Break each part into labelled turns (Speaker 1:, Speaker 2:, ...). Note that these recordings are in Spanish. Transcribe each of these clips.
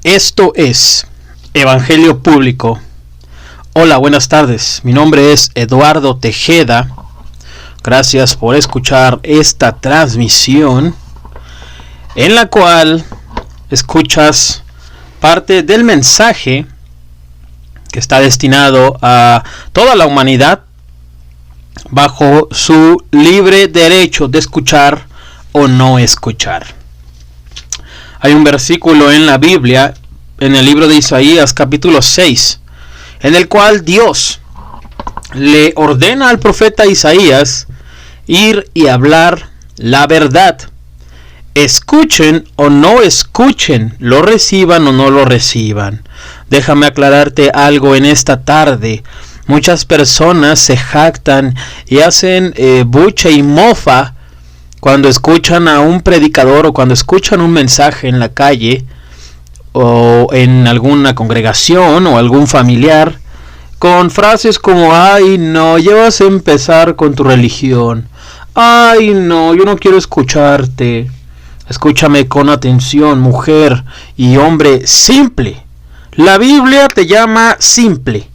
Speaker 1: Esto es Evangelio Público. Hola, buenas tardes. Mi nombre es Eduardo Tejeda. Gracias por escuchar esta transmisión en la cual escuchas parte del mensaje que está destinado a toda la humanidad bajo su libre derecho de escuchar o no escuchar. Hay un versículo en la Biblia, en el libro de Isaías capítulo 6, en el cual Dios le ordena al profeta Isaías ir y hablar la verdad. Escuchen o no escuchen, lo reciban o no lo reciban. Déjame aclararte algo en esta tarde. Muchas personas se jactan y hacen bucha y mofa cuando escuchan a un predicador o cuando escuchan un mensaje en la calle o en alguna congregación o algún familiar con frases como: ay no, ya vas a empezar con tu religión, ay no, yo no quiero escucharte. Escúchame con atención, mujer y hombre simple. La Biblia te llama simple.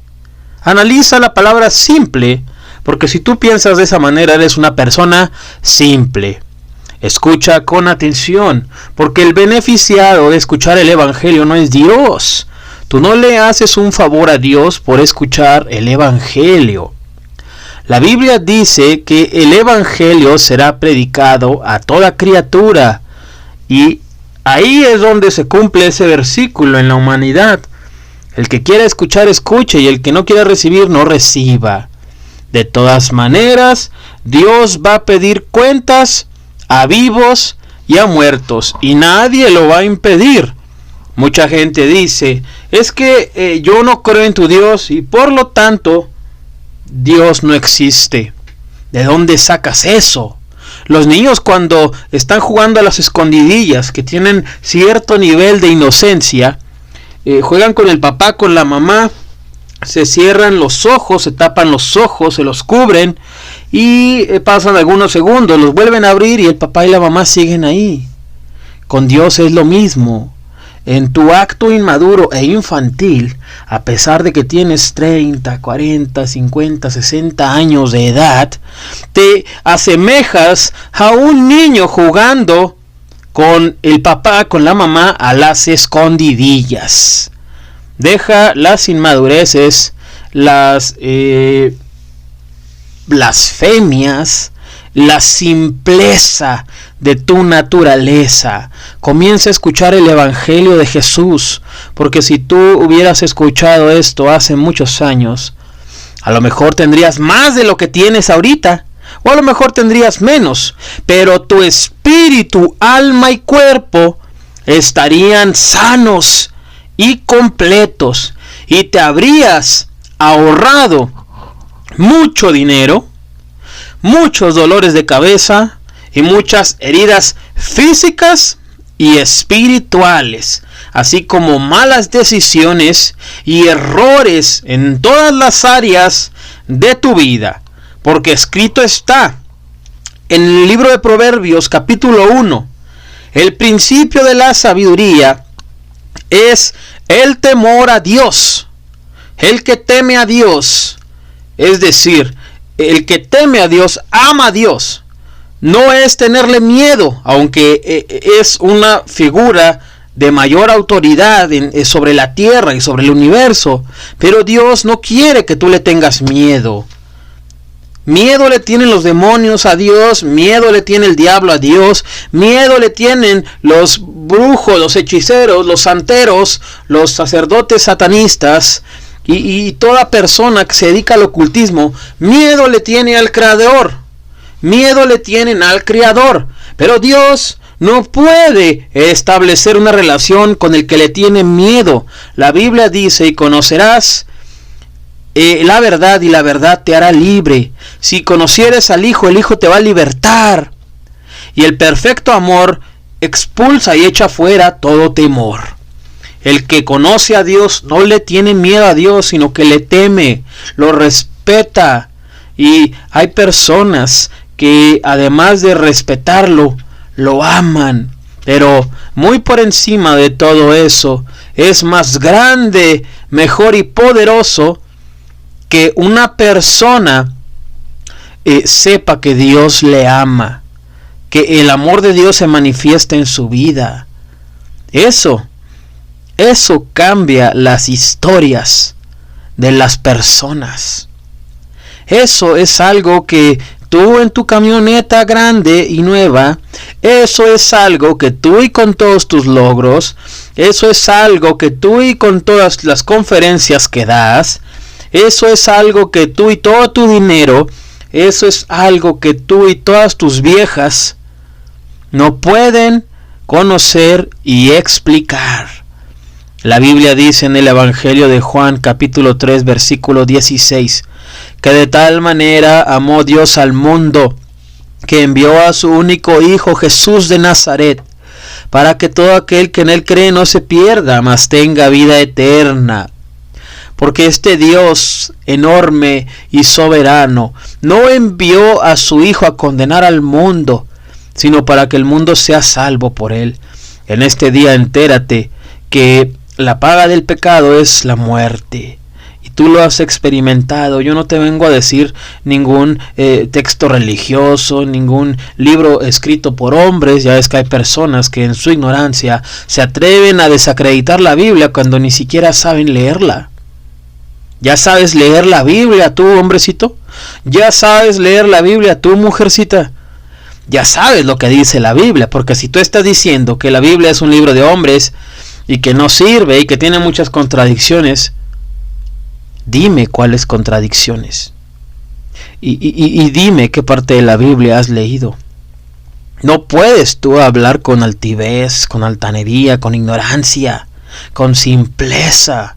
Speaker 1: Analiza la palabra simple, porque si tú piensas de esa manera eres una persona simple. Escucha con atención, porque el beneficiado de escuchar el Evangelio no es Dios. Tú no le haces un favor a Dios por escuchar el Evangelio. La Biblia dice que el Evangelio será predicado a toda criatura, y ahí es donde se cumple ese versículo en la humanidad. El que quiera escuchar, escuche, y el que no quiera recibir, no reciba. De todas maneras, Dios va a pedir cuentas a vivos y a muertos, y nadie lo va a impedir. Mucha gente dice: es que yo no creo en tu Dios y por lo tanto Dios no existe. ¿De dónde sacas eso? Los niños, cuando están jugando a las escondidillas, que tienen cierto nivel de inocencia, juegan con el papá, con la mamá, se cierran los ojos, se tapan los ojos, se los cubren y pasan algunos segundos, los vuelven a abrir y el papá y la mamá siguen ahí. Con Dios es lo mismo. En tu acto inmaduro e infantil, a pesar de que tienes 30, 40, 50, 60 años de edad, te asemejas a un niño jugando con el papá, con la mamá, a las escondidillas. Deja las inmadureces, las blasfemias, la simpleza de tu naturaleza. Comienza a escuchar el Evangelio de Jesús, porque si tú hubieras escuchado esto hace muchos años, a lo mejor tendrías más de lo que tienes ahorita, o a lo mejor tendrías menos, pero tu espíritu, alma y cuerpo estarían sanos y completos, y te habrías ahorrado mucho dinero, muchos dolores de cabeza y muchas heridas físicas y espirituales, así como malas decisiones y errores en todas las áreas de tu vida. Porque escrito está en el libro de Proverbios capítulo 1, el principio de la sabiduría es el temor a Dios. El que teme a Dios, es decir, el que teme a Dios, ama a Dios. No es tenerle miedo, aunque es una figura de mayor autoridad sobre la tierra y sobre el universo. Pero Dios no quiere que tú le tengas miedo. Miedo le tienen los demonios a Dios, miedo le tiene el diablo a Dios, miedo le tienen los brujos, los hechiceros, los santeros, los sacerdotes satanistas y toda persona que se dedica al ocultismo. Miedo le tiene al creador, miedo le tienen al criador, pero Dios no puede establecer una relación con el que le tiene miedo. La Biblia dice: y conocerás la verdad, y la verdad te hará libre. Si conocieres al Hijo, el Hijo te va a libertar. Y el perfecto amor expulsa y echa fuera todo temor. El que conoce a Dios no le tiene miedo a Dios, sino que le teme, lo respeta. Y hay personas que además de respetarlo, lo aman. Pero muy por encima de todo eso es más grande, mejor y poderoso que una persona sepa que Dios le ama, que el amor de Dios se manifiesta en su vida. Eso cambia las historias de las personas. Eso es algo que tú en tu camioneta grande y nueva, eso es algo que tú y con todos tus logros, eso es algo que tú y con todas las conferencias que das, eso es algo que tú y todo tu dinero, eso es algo que tú y todas tus viejas no pueden conocer y explicar. La Biblia dice en el Evangelio de Juan capítulo 3 versículo 16, que de tal manera amó Dios al mundo, que envió a su único Hijo Jesús de Nazaret, para que todo aquel que en él cree no se pierda, mas tenga vida eterna. Porque este Dios enorme y soberano no envió a su Hijo a condenar al mundo, sino para que el mundo sea salvo por él. En este día entérate que la paga del pecado es la muerte. Y tú lo has experimentado. Yo no te vengo a decir ningún texto religioso, ningún libro escrito por hombres. Ya ves que hay personas que en su ignorancia se atreven a desacreditar la Biblia cuando ni siquiera saben leerla. ¿Ya sabes leer la Biblia tú, hombrecito? ¿Ya sabes leer la Biblia tú, mujercita? Ya sabes lo que dice la Biblia, porque si tú estás diciendo que la Biblia es un libro de hombres y que no sirve y que tiene muchas contradicciones, dime cuáles contradicciones y dime qué parte de la Biblia has leído. No puedes tú hablar con altivez, con altanería, con ignorancia, con simpleza,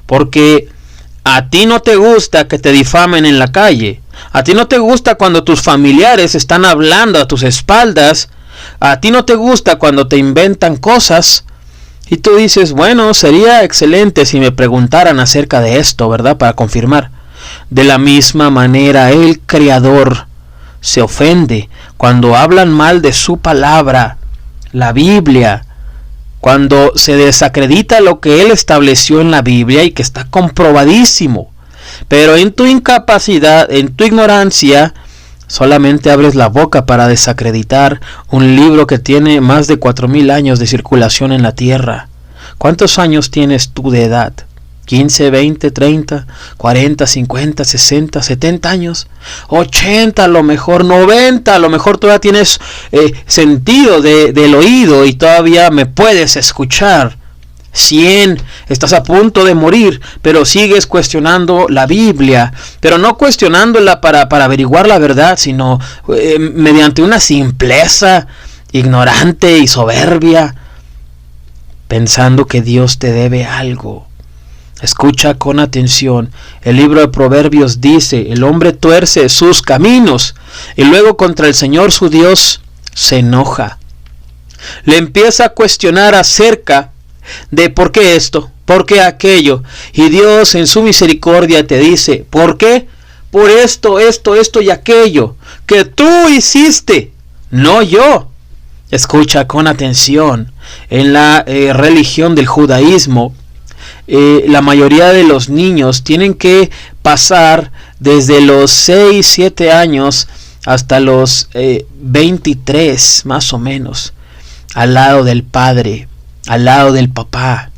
Speaker 1: porque a ti no te gusta que te difamen en la calle. A ti no te gusta cuando tus familiares están hablando a tus espaldas. A ti no te gusta cuando te inventan cosas. Y tú dices, bueno, sería excelente si me preguntaran acerca de esto, ¿verdad? Para confirmar. De la misma manera, el Creador se ofende cuando hablan mal de su palabra, la Biblia. Cuando se desacredita lo que Él estableció en la Biblia y que está comprobadísimo. Pero en tu incapacidad, en tu ignorancia, solamente abres la boca para desacreditar un libro que tiene más de 4,000 años de circulación en la tierra. ¿Cuántos años tienes tú de edad? ¿15, 20, 30, 40, 50, 60, 70 años? 80 a lo mejor, 90 a lo mejor todavía tienes sentido del oído y todavía me puedes escuchar. 100, estás a punto de morir, pero sigues cuestionando la Biblia, pero no cuestionándola para averiguar la verdad, sino mediante una simpleza ignorante y soberbia, pensando que Dios te debe algo. Escucha con atención. El libro de Proverbios dice: el hombre tuerce sus caminos y luego contra el Señor su Dios se enoja. Le empieza a cuestionar acerca de por qué esto, por qué aquello, y Dios en su misericordia te dice: ¿por qué? Por esto y aquello que tú hiciste, no yo. Escucha con atención. En la religión del judaísmo, la mayoría de los niños tienen que pasar desde los 6, 7 años hasta los 23 más o menos al lado del padre, al lado del papá,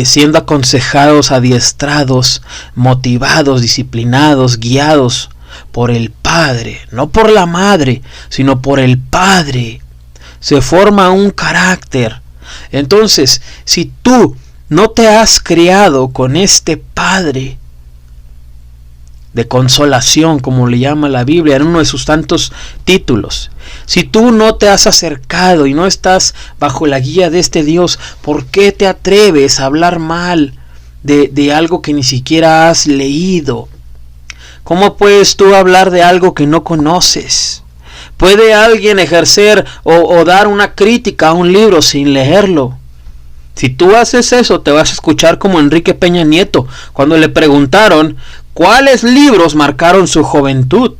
Speaker 1: siendo aconsejados, adiestrados, motivados, disciplinados, guiados por el padre, no por la madre, sino por el padre. Se forma un carácter. Entonces, si tú no te has criado con este padre de consolación, como le llama la Biblia en uno de sus tantos títulos, si tú no te has acercado y no estás bajo la guía de este Dios, ¿por qué te atreves a hablar mal de algo que ni siquiera has leído? ¿Cómo puedes tú hablar de algo que no conoces? ¿Puede alguien ejercer o dar una crítica a un libro sin leerlo? Si tú haces eso, te vas a escuchar como Enrique Peña Nieto, cuando le preguntaron cuáles libros marcaron su juventud.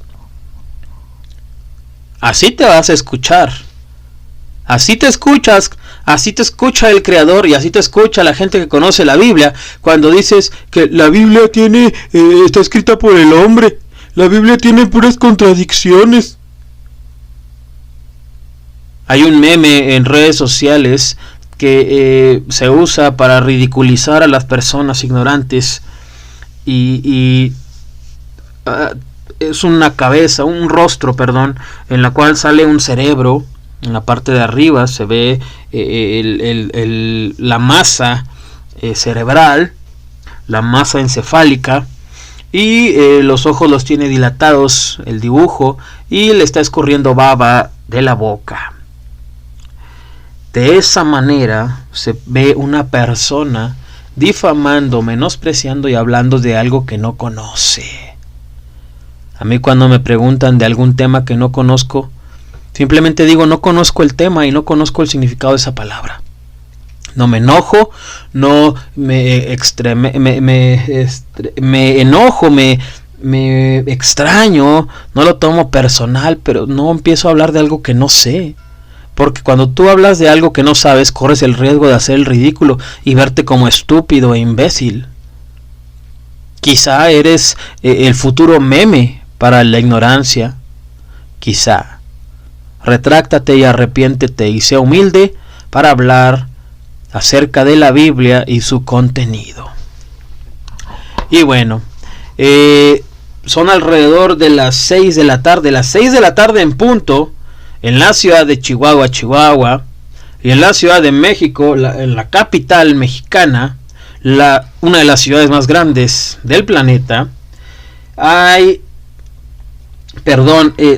Speaker 1: Así te vas a escuchar. Así te escuchas Así te escucha el Creador y así te escucha la gente que conoce la Biblia cuando dices que la Biblia está escrita por el hombre. La Biblia tiene puras contradicciones. Hay un meme en redes sociales que se usa para ridiculizar a las personas ignorantes y es un rostro, en la cual sale un cerebro. En la parte de arriba se ve la masa cerebral, la masa encefálica, y los ojos los tiene dilatados, el dibujo, y le está escurriendo baba de la boca. De esa manera se ve una persona difamando, menospreciando y hablando de algo que no conoce. A mí, cuando me preguntan de algún tema que no conozco, simplemente digo, no conozco el tema y no conozco el significado de esa palabra. No me enojo, no me enojo, me extraño, no lo tomo personal, pero no empiezo a hablar de algo que no sé. Porque cuando tú hablas de algo que no sabes, corres el riesgo de hacer el ridículo y verte como estúpido e imbécil. Quizá eres el futuro meme para la ignorancia. Quizá. Retráctate y arrepiéntete y sea humilde para hablar acerca de la Biblia y su contenido. Y bueno, son alrededor de las 6 de la tarde, en punto, en la ciudad de Chihuahua, y en la Ciudad de México, en la capital mexicana, una de las ciudades más grandes del planeta.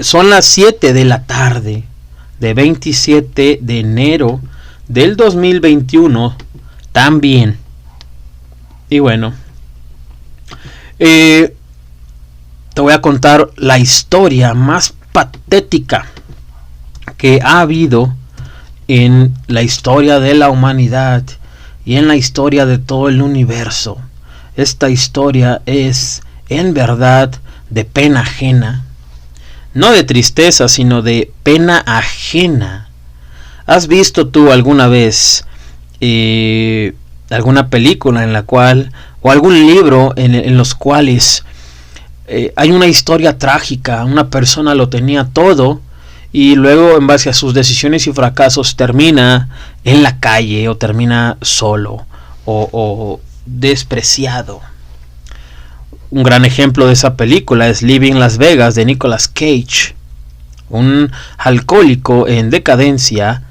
Speaker 1: Son las 7 de la tarde de 27 de enero del 2021 también. Y bueno, te voy a contar la historia más patética que ha habido en la historia de la humanidad y en la historia de todo el universo. Esta historia es en verdad de pena ajena. No de tristeza, sino de pena ajena. ¿Has visto tú alguna vez alguna película en la cual, o algún libro en los cuales hay una historia trágica? Una persona lo tenía todo y luego, en base a sus decisiones y fracasos, termina en la calle o termina solo o despreciado. Un gran ejemplo de esa película es Living Las Vegas, de Nicolas Cage. Un alcohólico en decadencia,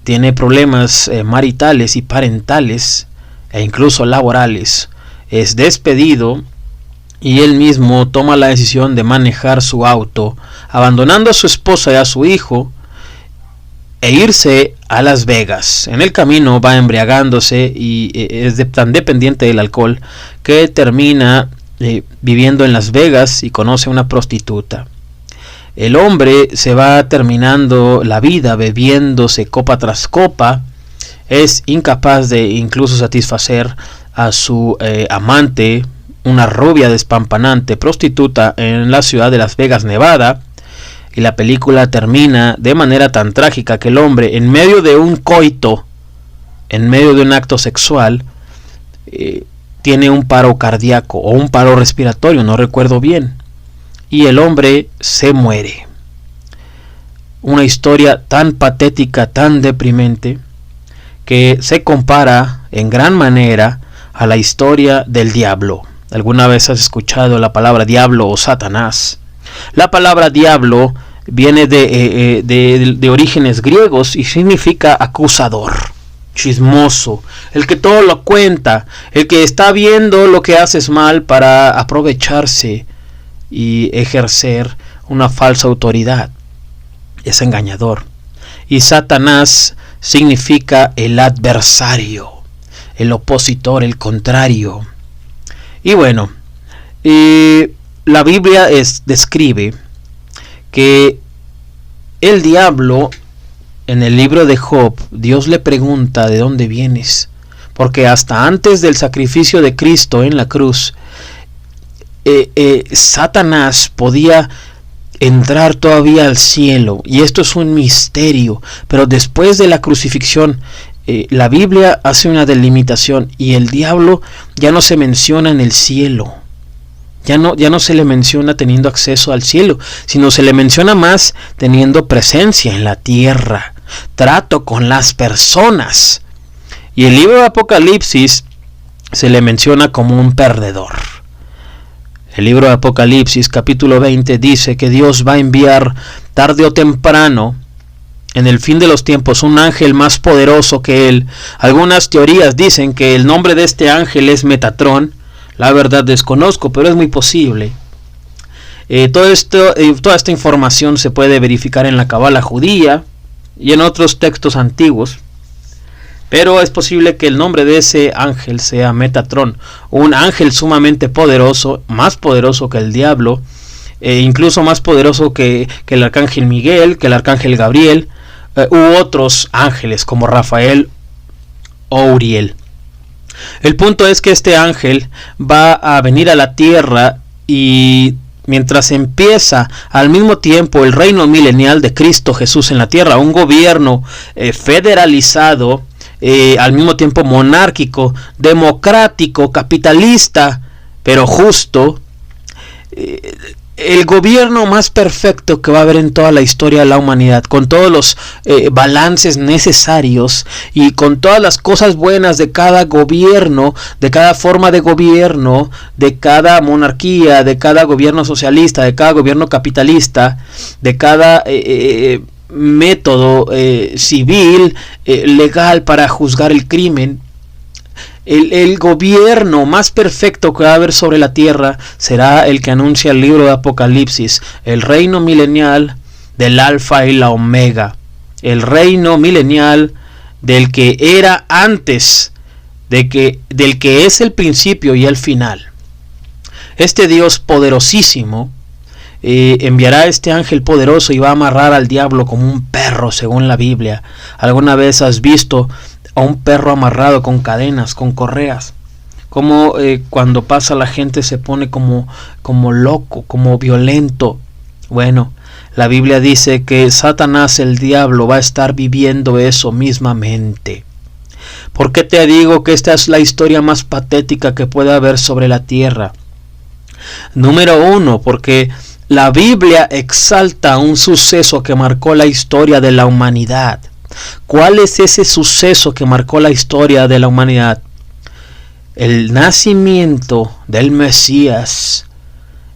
Speaker 1: tiene problemas maritales y parentales e incluso laborales. Es despedido y él mismo toma la decisión de manejar su auto, abandonando a su esposa y a su hijo, e irse a Las Vegas. En el camino va embriagándose y es tan dependiente del alcohol que termina viviendo en Las Vegas y conoce a una prostituta. El hombre se va terminando la vida bebiéndose copa tras copa. Es incapaz de incluso satisfacer a su amante, una rubia despampanante prostituta en la ciudad de Las Vegas, Nevada. Y la película termina de manera tan trágica que el hombre, en medio de un coito, en medio de un acto sexual, tiene un paro cardíaco o un paro respiratorio, no recuerdo bien, y el hombre se muere. Una historia tan patética, tan deprimente, que se compara en gran manera a la historia del diablo. ¿Alguna vez has escuchado la palabra diablo o Satanás? La palabra diablo viene de orígenes griegos y significa acusador, chismoso, el que todo lo cuenta, el que está viendo lo que haces mal para aprovecharse y ejercer una falsa autoridad. Es engañador. Y Satanás significa el adversario, el opositor, el contrario. Y bueno, la Biblia describe que el diablo, en el libro de Job, Dios le pregunta de dónde vienes, porque hasta antes del sacrificio de Cristo en la cruz, Satanás podía entrar todavía al cielo, y esto es un misterio, pero después de la crucifixión, la Biblia hace una delimitación y el diablo ya no se menciona en el cielo. Ya no se le menciona teniendo acceso al cielo, sino se le menciona más teniendo presencia en la tierra, trato con las personas. Y el libro de Apocalipsis se le menciona como un perdedor. El libro de Apocalipsis capítulo 20 dice que Dios va a enviar tarde o temprano, en el fin de los tiempos, un ángel más poderoso que él. Algunas teorías dicen que el nombre de este ángel es Metatrón. La verdad desconozco, pero es muy posible. Toda esta información se puede verificar en la Cábala judía y en otros textos antiguos. Pero es posible que el nombre de ese ángel sea Metatrón, un ángel sumamente poderoso, más poderoso que el diablo, incluso más poderoso que el arcángel Miguel, que el arcángel Gabriel, u otros ángeles como Rafael o Uriel. El punto es que este ángel va a venir a la tierra y mientras empieza al mismo tiempo el reino milenial de Cristo Jesús en la tierra, un gobierno federalizado, al mismo tiempo monárquico, democrático, capitalista, pero justo, el gobierno más perfecto que va a haber en toda la historia de la humanidad, con todos los balances necesarios y con todas las cosas buenas de cada gobierno, de cada forma de gobierno, de cada monarquía, de cada gobierno socialista, de cada gobierno capitalista, de cada método civil, legal para juzgar el crimen. El gobierno más perfecto que va a haber sobre la tierra será el que anuncia el libro de Apocalipsis, el reino milenial del Alfa y la Omega, el reino milenial del que era antes, del que es el principio y el final. Este Dios poderosísimo enviará a este ángel poderoso y va a amarrar al diablo como un perro, según la Biblia. ¿Alguna vez has visto a un perro amarrado con cadenas, con correas? Como cuando pasa la gente se pone como loco, como violento. Bueno, la Biblia dice que Satanás, el diablo, va a estar viviendo eso mismamente. ¿Por qué te digo que esta es la historia más patética que puede haber sobre la tierra? Número uno, porque la Biblia exalta un suceso que marcó la historia de la humanidad. ¿Cuál es ese suceso que marcó la historia de la humanidad? El nacimiento del Mesías.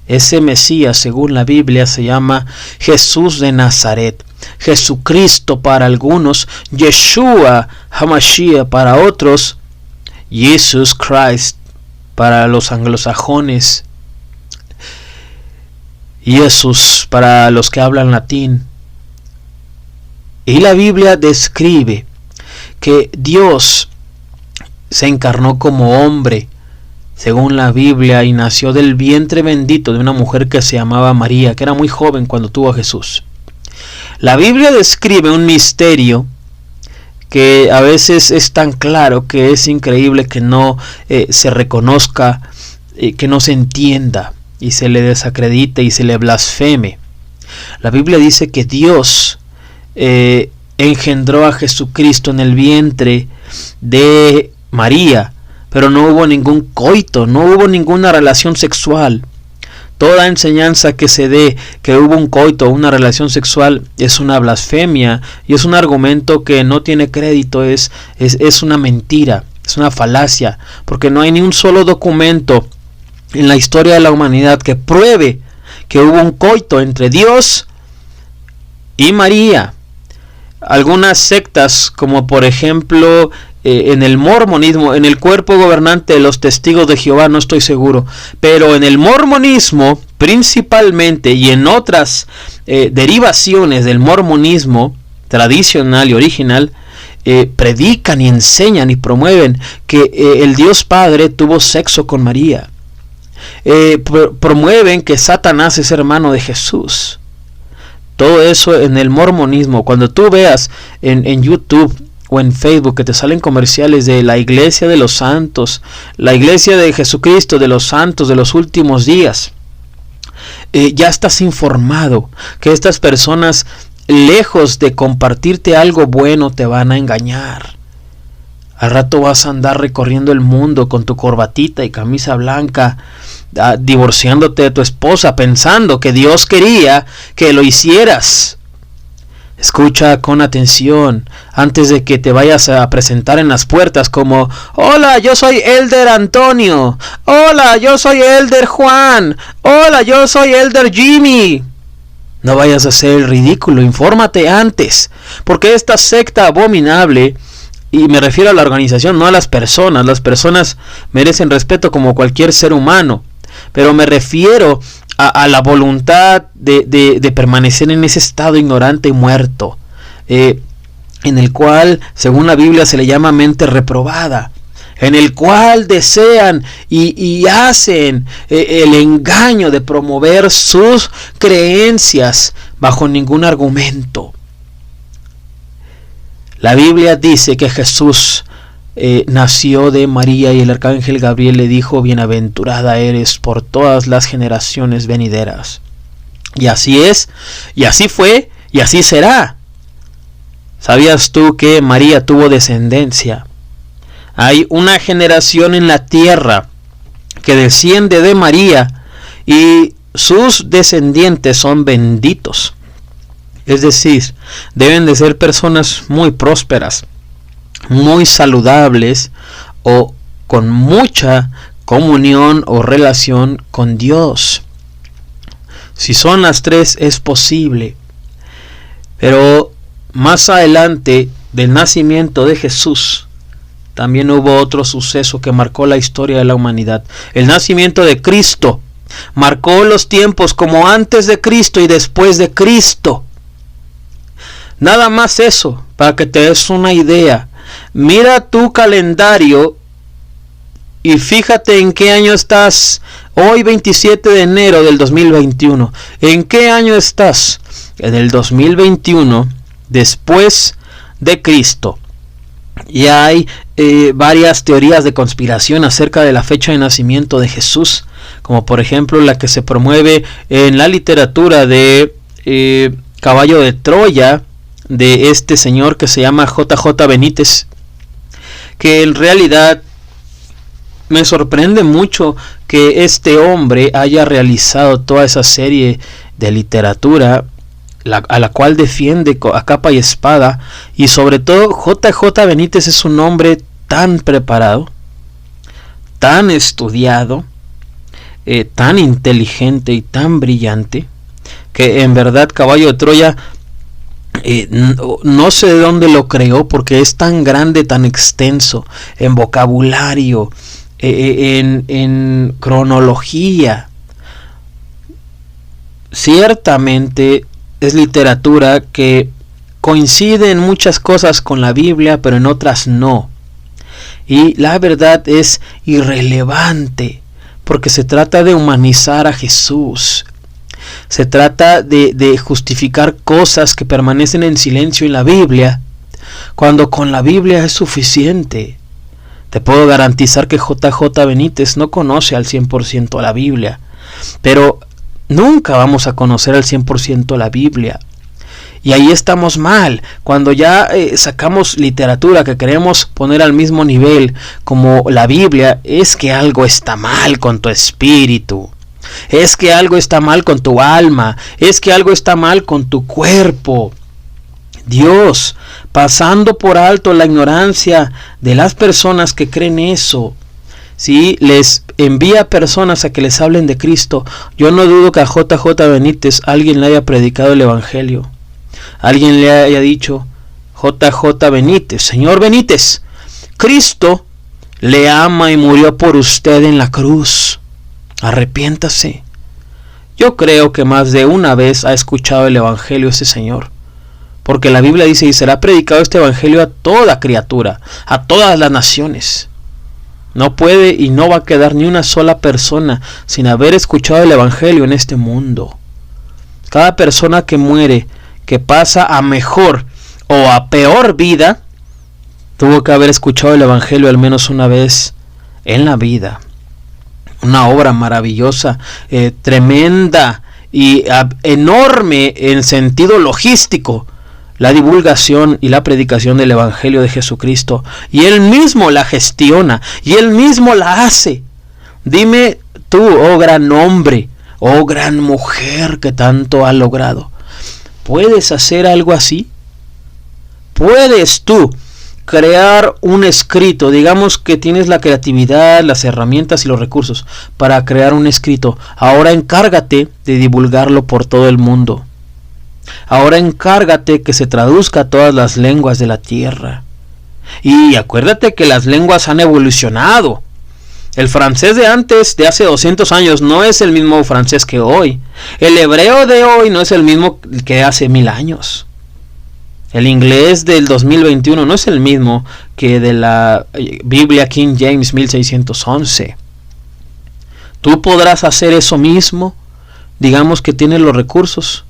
Speaker 1: Ese Mesías, según la Biblia, se llama Jesús de Nazaret. Jesucristo para algunos, Yeshua HaMashiach para otros, Jesus Christ para los anglosajones, Jesús para los que hablan latín. Y la Biblia describe que Dios se encarnó como hombre, según la Biblia, y nació del vientre bendito de una mujer que se llamaba María, que era muy joven cuando tuvo a Jesús. La Biblia describe un misterio que a veces es tan claro que es increíble que no se reconozca, que no se entienda, y se le desacredite y se le blasfeme. La Biblia dice que Dios engendró a Jesucristo en el vientre de María, pero no hubo ningún coito, no hubo ninguna relación sexual. Toda enseñanza que se dé que hubo un coito o una relación sexual es una blasfemia y es un argumento que no tiene crédito, es una mentira, es una falacia, porque no hay ni un solo documento en la historia de la humanidad que pruebe que hubo un coito entre Dios y María. Algunas sectas, como por ejemplo en el mormonismo, en el cuerpo gobernante de los testigos de Jehová, no estoy seguro, pero en el mormonismo principalmente y en otras derivaciones del mormonismo tradicional y original, predican y enseñan y promueven que el Dios Padre tuvo sexo con María. Promueven que Satanás es hermano de Jesús. Todo eso en el mormonismo. Cuando tú veas en YouTube o en Facebook que te salen comerciales de la iglesia de los santos, la iglesia de Jesucristo de los santos de los últimos días, ya estás informado, que estas personas, lejos de compartirte algo bueno, te van a engañar. Al rato vas a andar recorriendo el mundo con tu corbatita y camisa blanca, divorciándote de tu esposa, pensando que Dios quería que lo hicieras. Escucha con atención antes de que te vayas a presentar en las puertas como: hola, yo soy Elder Antonio. Hola, yo soy Elder Juan. Hola, yo soy Elder Jimmy. No vayas a hacer el ridículo, infórmate antes, porque esta secta abominable, y me refiero a la organización, no a las personas merecen respeto como cualquier ser humano, pero me refiero a la voluntad de permanecer en ese estado ignorante y muerto, en el cual, según la Biblia, se le llama mente reprobada, en el cual desean y hacen el engaño de promover sus creencias bajo ningún argumento. La Biblia dice que Jesús nació de María y el arcángel Gabriel le dijo: bienaventurada eres por todas las generaciones venideras. Y así es, y así fue, y así será. ¿Sabías tú que María tuvo descendencia? Hay una generación en la tierra que desciende de María y sus descendientes son benditos. Es decir, deben de ser personas muy prósperas, muy saludables o con mucha comunión o relación con Dios. Si son las tres, es posible. Pero más adelante del nacimiento de Jesús, también hubo otro suceso que marcó la historia de la humanidad. El nacimiento de Cristo marcó los tiempos como antes de Cristo y después de Cristo. Nada más eso, para que te des una idea. Mira tu calendario y fíjate en qué año estás. Hoy 27 de enero del 2021. ¿En qué año estás? En el 2021, después de Cristo. Y hay varias teorías de conspiración acerca de la fecha de nacimiento de Jesús, como por ejemplo la que se promueve en la literatura de Caballo de Troya, de este señor que se llama J.J. Benítez, que en realidad me sorprende mucho que este hombre haya realizado toda esa serie de literatura a la cual defiende a capa y espada. Y sobre todo J.J. Benítez es un hombre tan preparado, tan estudiado, tan inteligente y tan brillante, que en verdad Caballo de Troya no sé de dónde lo creó, porque es tan grande, tan extenso en vocabulario, en cronología. Ciertamente es literatura que coincide en muchas cosas con la Biblia, pero en otras no. Y la verdad es irrelevante, porque se trata de humanizar a Jesús. Se trata de justificar cosas que permanecen en silencio en la Biblia, cuando con la Biblia es suficiente. Te puedo garantizar que J.J. Benítez no conoce al 100% la Biblia, pero nunca vamos a conocer al 100% la Biblia. Y ahí estamos mal, cuando ya sacamos literatura que queremos poner al mismo nivel como la Biblia. Es que algo está mal con tu espíritu, es que algo está mal con tu alma, es que algo está mal con tu cuerpo. Dios, pasando por alto la ignorancia de las personas que creen eso, ¿sí?, les envía personas a que les hablen de Cristo. Yo no dudo que a J.J. Benítez alguien le haya predicado el evangelio, alguien le haya dicho: J.J. Benítez, señor Benítez, Cristo le ama y murió por usted en la cruz, arrepiéntase. Yo creo que más de una vez ha escuchado el evangelio ese señor, porque la Biblia dice: y será predicado este evangelio a toda criatura, a todas las naciones. No puede y no va a quedar ni una sola persona sin haber escuchado el evangelio en este mundo. Cada persona que muere, que pasa a mejor o a peor vida, tuvo que haber escuchado el evangelio al menos una vez en la vida. Una obra maravillosa, tremenda y enorme en sentido logístico la divulgación y la predicación del Evangelio de Jesucristo, y Él mismo la gestiona y Él mismo la hace. Dime tú, oh gran hombre, oh gran mujer que tanto ha logrado, ¿puedes hacer algo así? ¿Puedes tú crear un escrito? Digamos que tienes la creatividad, las herramientas y los recursos para crear un escrito. Ahora encárgate de divulgarlo por todo el mundo. Ahora encárgate que se traduzca a todas las lenguas de la tierra. Y acuérdate que las lenguas han evolucionado. El francés de antes, de hace 200 años, no es el mismo francés que hoy. El hebreo de hoy no es el mismo que hace 1000 años. El inglés del 2021 no es el mismo que de la Biblia King James 1611. Tú podrás hacer eso mismo. Digamos que tienes los recursos,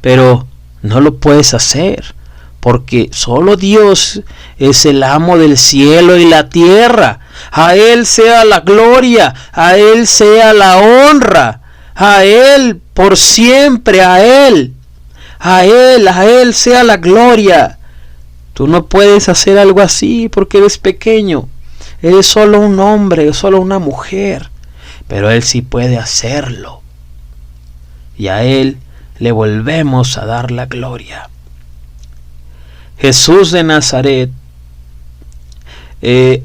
Speaker 1: pero no lo puedes hacer, porque solo Dios es el amo del cielo y la tierra. A Él sea la gloria, a Él sea la honra, a Él por siempre, a Él sea la gloria. Tú no puedes hacer algo así porque eres pequeño, eres solo un hombre, solo una mujer, pero Él sí puede hacerlo, y a Él le volvemos a dar la gloria. Jesús de Nazaret,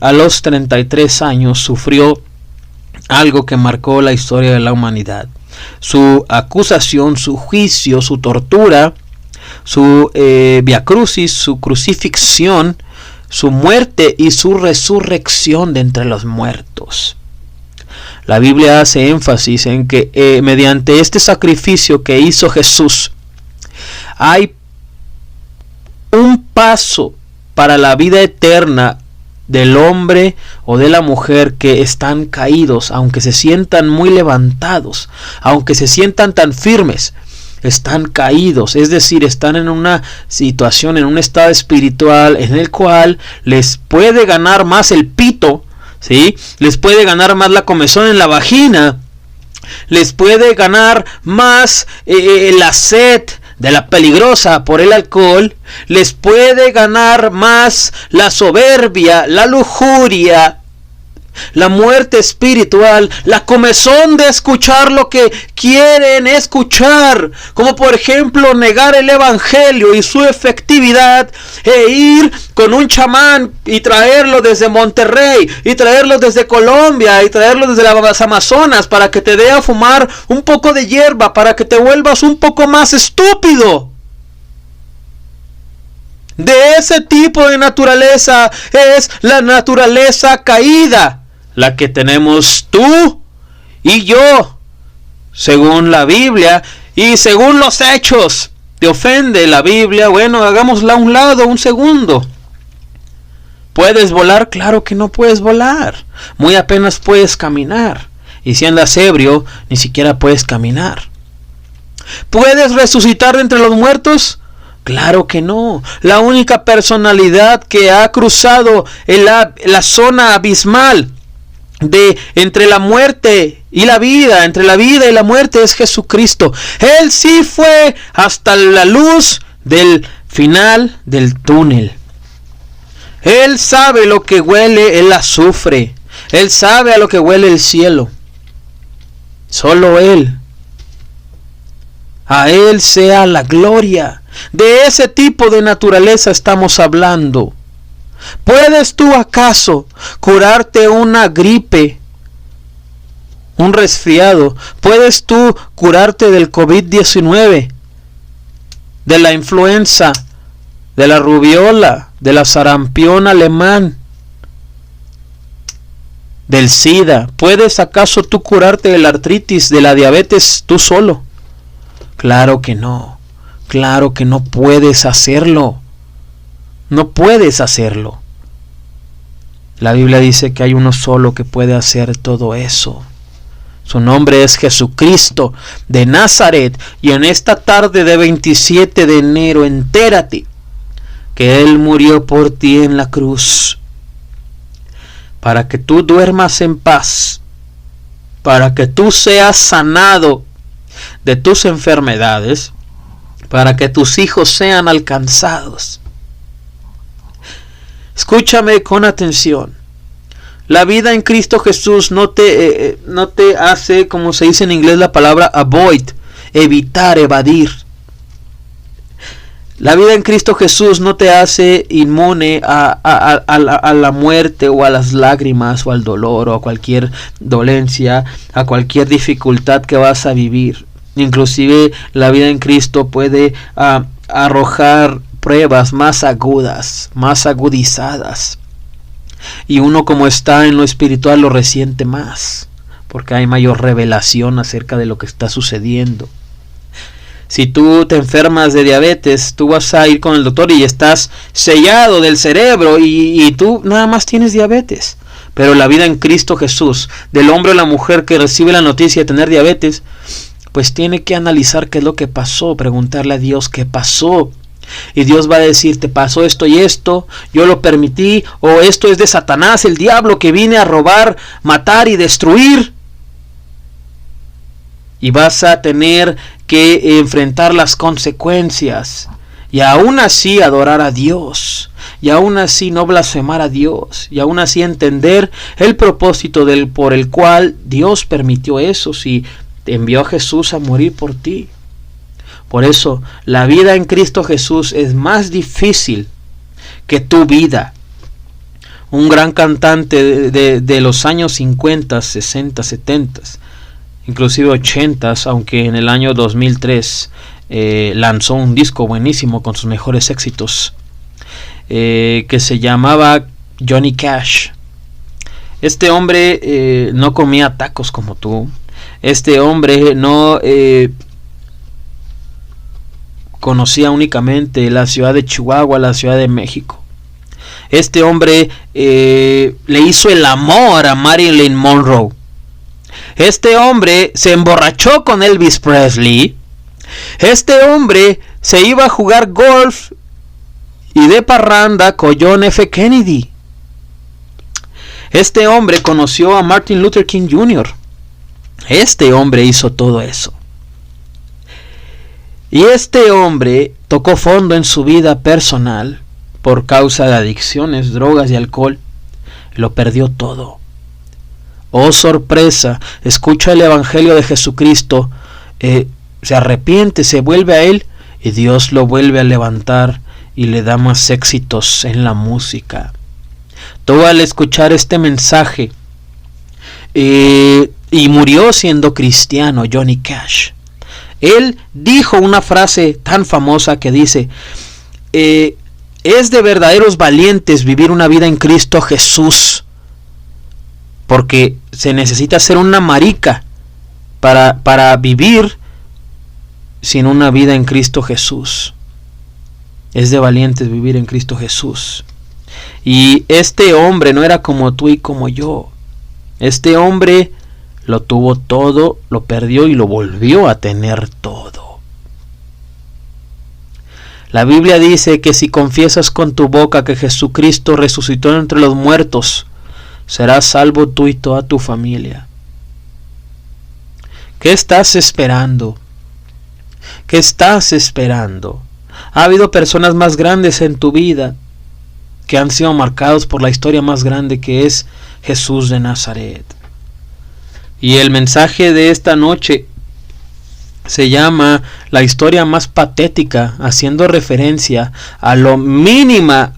Speaker 1: a los 33 años sufrió algo que marcó la historia de la humanidad. Su acusación, su juicio, su tortura, su viacrucis, su crucifixión, su muerte y su resurrección de entre los muertos. La Biblia hace énfasis en que mediante este sacrificio que hizo Jesús, hay un paso para la vida eterna del hombre o de la mujer que están caídos, aunque se sientan muy levantados, aunque se sientan tan firmes, están caídos, es decir, están en una situación, en un estado espiritual en el cual les puede ganar más el pito, ¿sí? Les puede ganar más la comezón en la vagina, les puede ganar más la sed de la peligrosa por el alcohol, les puede ganar más la soberbia, la lujuria, la muerte espiritual, la comezón de escuchar lo que quieren escuchar, como por ejemplo negar el evangelio y su efectividad, e ir con un chamán y traerlo desde Monterrey, y traerlo desde Colombia, y traerlo desde las Amazonas para que te dé a fumar un poco de hierba, para que te vuelvas un poco más estúpido. De ese tipo de naturaleza es la naturaleza caída, la que tenemos tú y yo, según la Biblia y según los hechos. ¿Te ofende la Biblia? Bueno, hagámosla a un lado un segundo. ¿Puedes volar? Claro que no puedes volar. Muy apenas puedes caminar. Y si andas ebrio, ni siquiera puedes caminar. ¿Puedes resucitar de entre los muertos? Claro que no. La única personalidad que ha cruzado la zona abismal de entre la muerte y la vida, entre la vida y la muerte, es Jesucristo. Él sí fue hasta la luz del final del túnel. Él sabe lo que huele el azufre. Él sabe a lo que huele el cielo. Solo Él. A Él sea la gloria. De ese tipo de naturaleza estamos hablando. ¿Puedes tú acaso curarte una gripe, un resfriado? ¿Puedes tú curarte del COVID-19, de la influenza, de la rubiola, de la sarampión alemán, del SIDA? ¿Puedes acaso tú curarte de la artritis, de la diabetes tú solo? Claro que no. Claro que no puedes hacerlo. No puedes hacerlo. La Biblia dice que hay uno solo que puede hacer todo eso. Su nombre es Jesucristo de Nazaret. Y en esta tarde de 27 de enero, entérate que Él murió por ti en la cruz, para que tú duermas en paz, para que tú seas sanado, de tus enfermedades para que tus hijos sean alcanzados. Escúchame con atención. La vida en Cristo Jesús no te hace, como se dice en inglés la palabra avoid, evitar, evadir. La vida en Cristo Jesús no te hace inmune a la muerte o a las lágrimas o al dolor o a cualquier dolencia, a cualquier dificultad que vas a vivir. Inclusive la vida en Cristo puede arrojar pruebas más agudas, más agudizadas. Y uno, como está en lo espiritual, lo resiente más, porque hay mayor revelación acerca de lo que está sucediendo. Si tú te enfermas de diabetes, tú vas a ir con el doctor y estás sellado del cerebro y tú nada más tienes diabetes. Pero la vida en Cristo Jesús, del hombre o la mujer que recibe la noticia de tener diabetes, pues tiene que analizar qué es lo que pasó, preguntarle a Dios qué pasó. Y Dios va a decir, te pasó esto y esto, yo lo permití, o esto es de Satanás, el diablo que viene a robar, matar y destruir. Y vas a tener que enfrentar las consecuencias. Y aún así adorar a Dios. Y aún así no blasfemar a Dios. Y aún así entender el propósito por el cual Dios permitió eso. Si envió a Jesús a morir por ti. Por eso la vida en Cristo Jesús es más difícil que tu vida. Un gran cantante de los años 50, 60, 70, inclusive 80, aunque en el año 2003 lanzó un disco buenísimo con sus mejores éxitos, que se llamaba Johnny Cash. Este hombre no comía tacos como tú. Este hombre no conocía únicamente la ciudad de Chihuahua, la ciudad de México. Este hombre le hizo el amor a Marilyn Monroe. Este hombre se emborrachó con Elvis Presley. Este hombre se iba a jugar golf y de parranda con John F. Kennedy. Este hombre conoció a Martin Luther King Jr. Este hombre hizo todo eso. Y este hombre tocó fondo en su vida personal por causa de adicciones, drogas y alcohol. Lo perdió todo. Oh sorpresa, escucha el Evangelio de Jesucristo, se arrepiente, se vuelve a Él y Dios lo vuelve a levantar y le da más éxitos en la música. Tú al escuchar este mensaje, y murió siendo cristiano, Johnny Cash. Él dijo una frase tan famosa que dice, es de verdaderos valientes vivir una vida en Cristo Jesús, porque se necesita ser una marica para vivir sin una vida en Cristo Jesús. Es de valientes vivir en Cristo Jesús. Y este hombre no era como tú y como yo. Este hombre lo tuvo todo, lo perdió y lo volvió a tener todo. La Biblia dice que si confiesas con tu boca que Jesucristo resucitó entre los muertos, serás salvo tú y toda tu familia. ¿Qué estás esperando? ¿Qué estás esperando? Ha habido personas más grandes en tu vida que han sido marcados por la historia más grande que es Jesús de Nazaret. Y el mensaje de esta noche se llama la historia más patética, haciendo referencia a lo mínima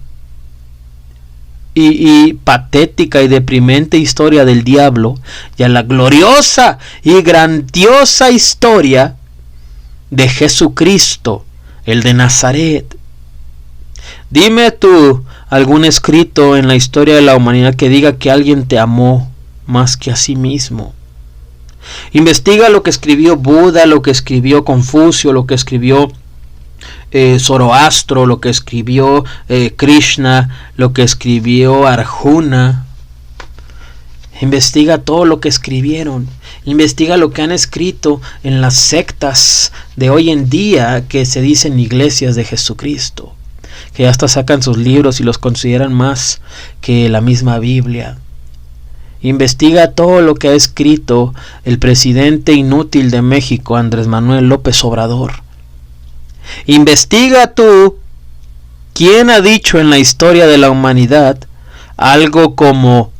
Speaker 1: y patética y deprimente historia del diablo y a la gloriosa y grandiosa historia de Jesucristo, el de Nazaret. Dime tú algún escrito en la historia de la humanidad que diga que alguien te amó más que a sí mismo. Investiga lo que escribió Buda, lo que escribió Confucio, lo que escribió Zoroastro, lo que escribió Krishna, lo que escribió Arjuna. Investiga todo lo que escribieron. Investiga lo que han escrito en las sectas de hoy en día que se dicen iglesias de Jesucristo, que hasta sacan sus libros y los consideran más que la misma Biblia. Investiga todo lo que ha escrito el presidente inútil de México, Andrés Manuel López Obrador. Investiga tú quién ha dicho en la historia de la humanidad algo como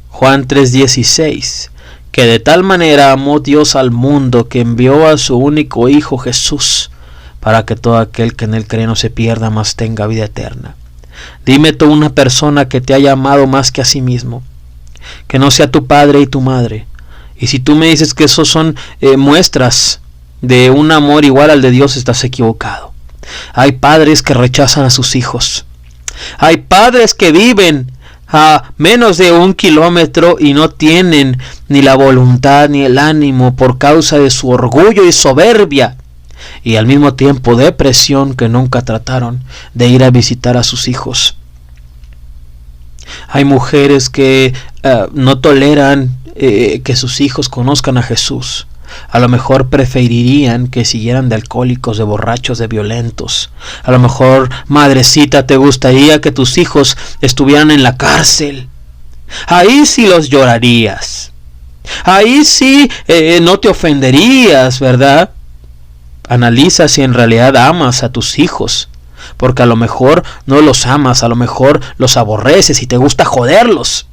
Speaker 1: Juan 3:16, que de tal manera amó Dios al mundo que envió a su único Hijo Jesús, para que todo aquel que en él cree no se pierda, mas tenga vida eterna. Dime tú una persona que te haya amado más que a sí mismo, que no sea tu padre y tu madre. Y si tú me dices que esos son muestras de un amor igual al de Dios, estás equivocado. Hay padres que rechazan a sus hijos. Hay padres que viven a menos de 1 kilómetro y no tienen ni la voluntad ni el ánimo por causa de su orgullo y soberbia, y al mismo tiempo depresión, que nunca trataron de ir a visitar a sus hijos. Hay mujeres que no toleran que sus hijos conozcan a Jesús. A lo mejor preferirían que siguieran de alcohólicos, de borrachos, de violentos. A lo mejor, madrecita, te gustaría que tus hijos estuvieran en la cárcel. Ahí sí los llorarías. Ahí sí no te ofenderías, ¿verdad? Analiza si en realidad amas a tus hijos, porque a lo mejor no los amas, a lo mejor los aborreces y te gusta joderlos.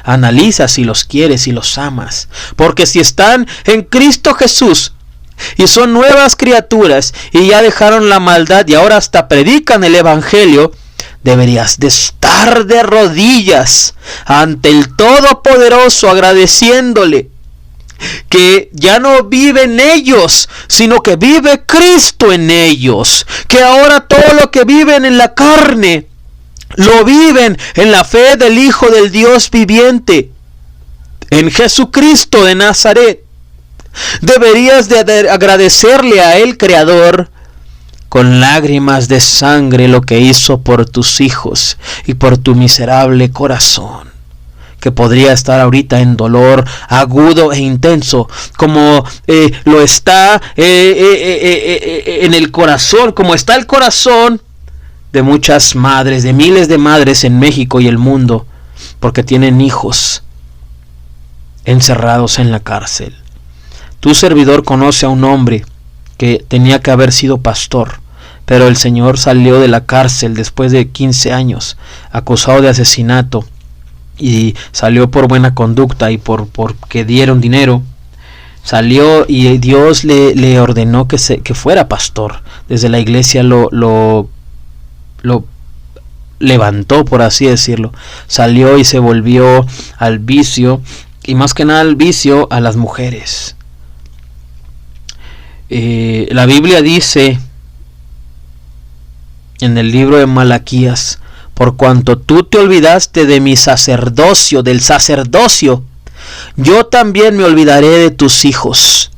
Speaker 1: Analiza si los quieres y los amas, porque si están en Cristo Jesús y son nuevas criaturas y ya dejaron la maldad y ahora hasta predican el Evangelio, deberías de estar de rodillas ante el Todopoderoso agradeciéndole que ya no viven ellos, sino que vive Cristo en ellos, que ahora todo lo que viven en la carne lo viven en la fe del Hijo del Dios viviente, en Jesucristo de Nazaret. Deberías de agradecerle a el Creador con lágrimas de sangre lo que hizo por tus hijos y por tu miserable corazón, que podría estar ahorita en dolor agudo e intenso, como lo está en el corazón, como está el corazón de muchas madres, de miles de madres en México y el mundo, porque tienen hijos encerrados en la cárcel. Tu servidor conoce a un hombre que tenía que haber sido pastor, pero el señor salió de la cárcel después de 15 años, acusado de asesinato, y salió por buena conducta y porque dieron dinero. Salió y Dios le ordenó que fuera pastor. Desde la iglesia lo levantó, por así decirlo. Salió y se volvió al vicio, y más que nada al vicio a las mujeres. La Biblia dice en el libro de Malaquías: por cuanto tú te olvidaste de mi sacerdocio, del sacerdocio, yo también me olvidaré de tus hijos.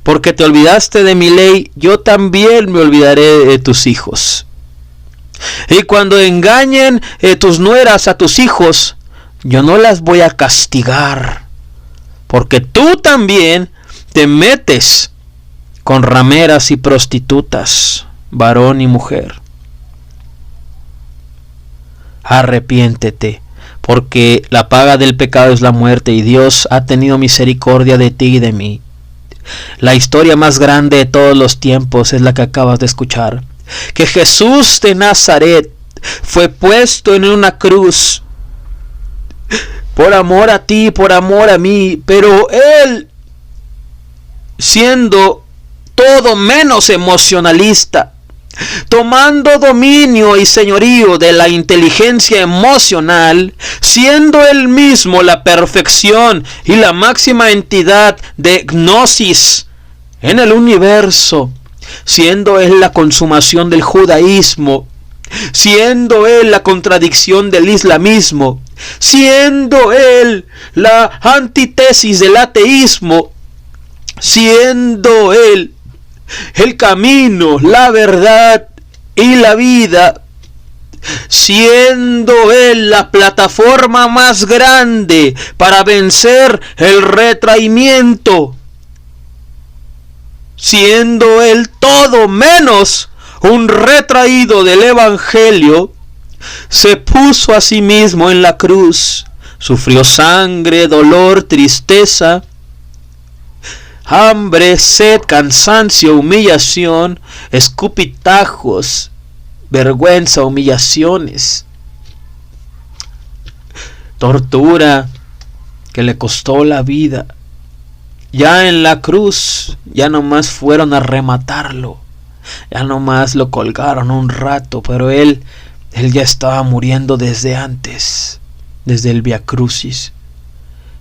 Speaker 1: Porque te olvidaste de mi ley, yo también me olvidaré de tus hijos. Y cuando engañen tus nueras a tus hijos, yo no las voy a castigar, porque tú también te metes con rameras y prostitutas, varón y mujer. Arrepiéntete, porque la paga del pecado es la muerte, y Dios ha tenido misericordia de ti y de mí. La historia más grande de todos los tiempos es la que acabas de escuchar, que Jesús de Nazaret fue puesto en una cruz por amor a ti, por amor a mí, pero Él, siendo todo menos emocionalista, tomando dominio y señorío de la inteligencia emocional, siendo Él mismo la perfección y la máxima entidad de gnosis en el universo, siendo Él la consumación del judaísmo, siendo Él la contradicción del islamismo, siendo Él la antítesis del ateísmo, siendo Él el camino, la verdad y la vida, siendo Él la plataforma más grande para vencer el retraimiento, siendo Él todo menos un retraído del Evangelio, Se puso a sí mismo en la cruz, sufrió sangre, dolor, tristeza, hambre, sed, cansancio, humillación, escupitajos, vergüenza, humillaciones, tortura que le costó la vida. Ya en la cruz, ya nomás fueron a rematarlo, ya nomás lo colgaron un rato, pero él ya estaba muriendo desde antes, desde el Via Crucis.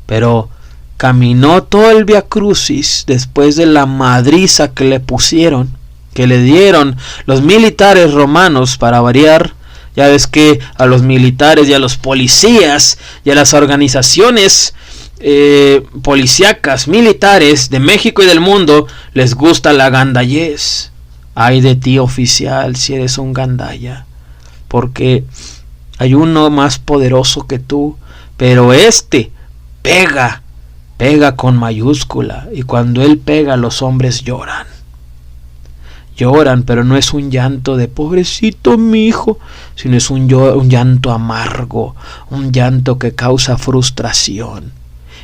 Speaker 1: Pero caminó todo el Via Crucis después de la madriza que le pusieron, que le dieron los militares romanos, para variar. Ya ves que a los militares y a los policías y a las organizaciones policíacas, militares de México y del mundo les gusta la gandallez. Ay de ti, oficial, si eres un gandalla, porque hay uno más poderoso que tú, pero este pega con mayúscula, y cuando él pega los hombres lloran, pero no es un llanto de pobrecito mi hijo, sino es un llanto amargo, un llanto que causa frustración.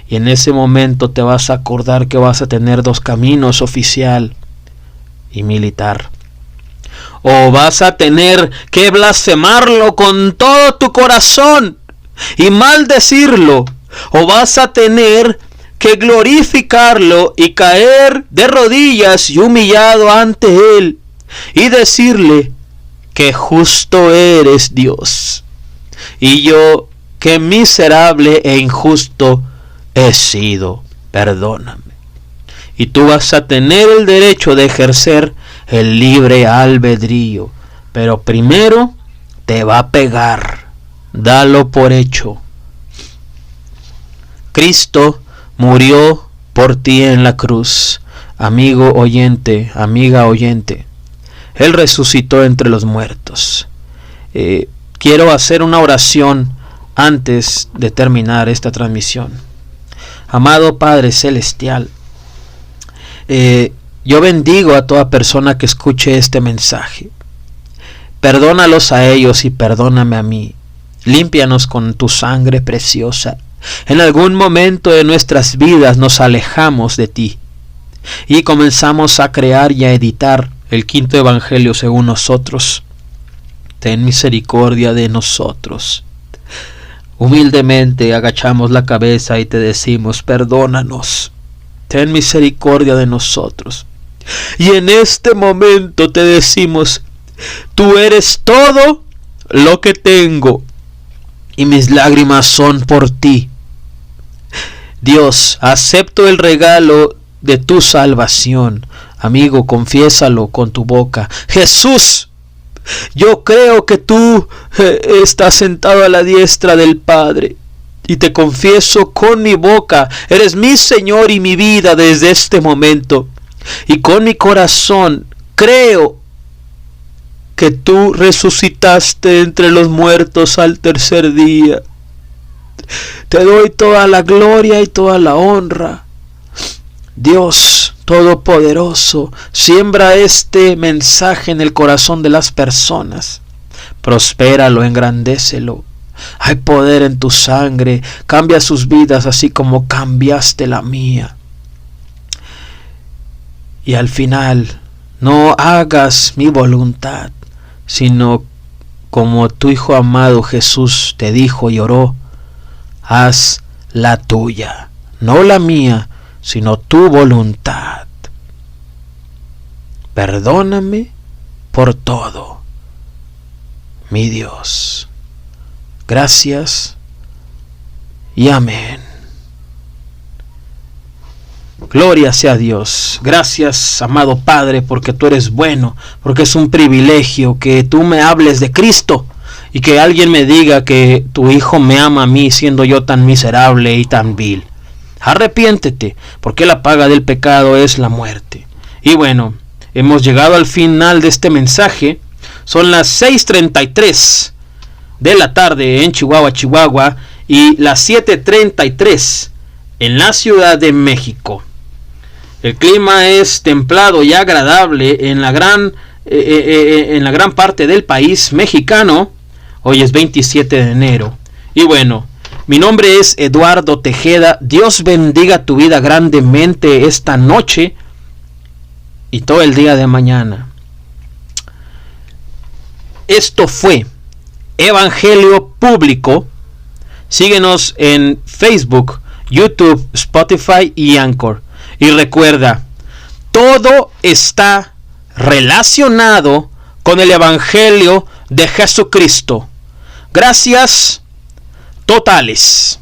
Speaker 1: Y en ese momento te vas a acordar que vas a tener dos caminos, oficial y militar. O vas a tener que blasfemarlo con todo tu corazón y maldecirlo, o vas a tener que glorificarlo y caer de rodillas y humillado ante él y decirle que justo eres, Dios, y yo que miserable e injusto he sido, perdóname. Y tú vas a tener el derecho de ejercer el libre albedrío, pero primero te va a pegar, dalo por hecho. Cristo murió por ti en la cruz, amigo oyente, amiga oyente. Él resucitó entre los muertos. Quiero hacer una oración antes de terminar esta transmisión. Amado Padre Celestial, yo bendigo a toda persona que escuche este mensaje. Perdónalos a ellos y perdóname a mí. Límpianos con tu sangre preciosa. En algún momento de nuestras vidas nos alejamos de ti y comenzamos a crear y a editar el quinto evangelio según nosotros. Ten misericordia de nosotros. Humildemente agachamos la cabeza y te decimos, perdónanos. Ten misericordia de nosotros. Y en este momento te decimos, tú eres todo lo que tengo y mis lágrimas son por ti. Dios, acepto el regalo de tu salvación. Amigo, confiésalo con tu boca. Jesús, yo creo que tú estás sentado a la diestra del Padre. Y te confieso con mi boca, eres mi Señor y mi vida desde este momento. Y con mi corazón creo que tú resucitaste entre los muertos al tercer día. Te doy toda la gloria y toda la honra. Dios Todopoderoso, siembra este mensaje en el corazón de las personas. Prospéralo, engrandécelo. Hay poder en tu sangre. Cambia sus vidas así como cambiaste la mía. Y al final, no hagas mi voluntad, sino como tu Hijo amado Jesús te dijo y oró, haz la tuya, no la mía, sino tu voluntad. Perdóname por todo, mi Dios. Gracias y amén. Gloria sea a Dios. Gracias, amado Padre, porque tú eres bueno, porque es un privilegio que tú me hables de Cristo y que alguien me diga que tu Hijo me ama a mí siendo yo tan miserable y tan vil. Arrepiéntete, porque la paga del pecado es la muerte. Y bueno, hemos llegado al final de este mensaje. Son las 6:33 de la tarde en Chihuahua, Chihuahua, y las 7:33 en la Ciudad de México. El clima es templado y agradable en la gran parte del país mexicano. Hoy es 27 de enero. Y bueno, mi nombre es Eduardo Tejeda. Dios bendiga tu vida grandemente esta noche y todo el día de mañana. Esto fue Evangelio Público. Síguenos en Facebook, YouTube, Spotify y Anchor. Y recuerda, todo está relacionado con el Evangelio de Jesucristo. Gracias totales.